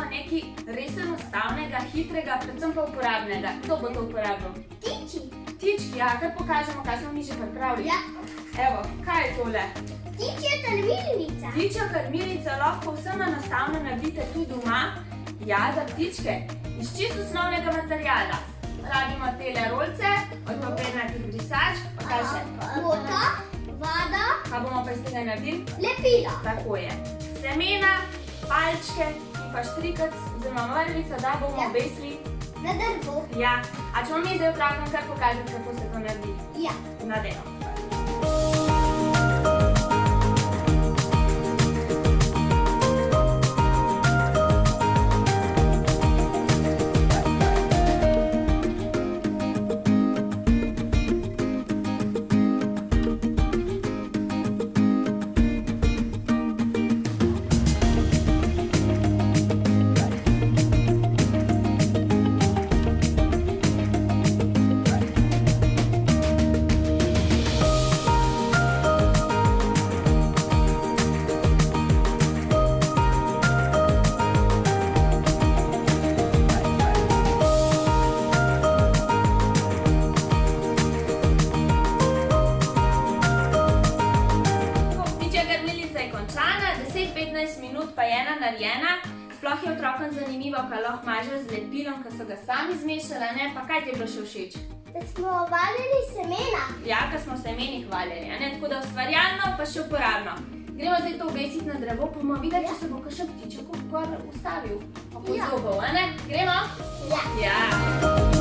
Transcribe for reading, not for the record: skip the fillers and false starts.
nekaj res enostavnega, hitrega, predvsem pa uporabnega. Kdo bo to uporabil? Ptiči. Ptički, ja, kar pokažemo, kaj smo mi že pripravili. Ja. Evo, kaj je tole? Ptičja krmilnica. Ptičja krmilnica lahko vsem enostavno naredite tudi doma. Ja, za ptičke. Iz čisto osnovnega materiala. Rabimo tele rolce, od papirnatih brisač, pa kaj še? Voda, voda, Kaj bomo pa iz tega naredili? lepila. Tako je. Semena, palčke in pa štrikac oziroma mrvica, da bomo Ja. obesili. Na drvo. Ja, a ćemo mi zdaj otrokom kar pokazati, kako se to naredi? Ja. Nadejmo. Končana, 10-15 minut pa je ena narejena. Sploh je otrokom zanimivo, kaj lahko mažejo z lepilom, ko so ga sami zmešali, ne? Pa kaj ti je bilo še všeč? Da smo valjali semena. Ja, ko smo semenih valjali, ne? Tako da ustvarjalno, pa še uporabno. Gremo zdaj to obesiti na drevo, pa bomo videli, če se bo kakšen ptiček gor ustavil. Pa pozobal, a ne? Gremo? Ja. Ja.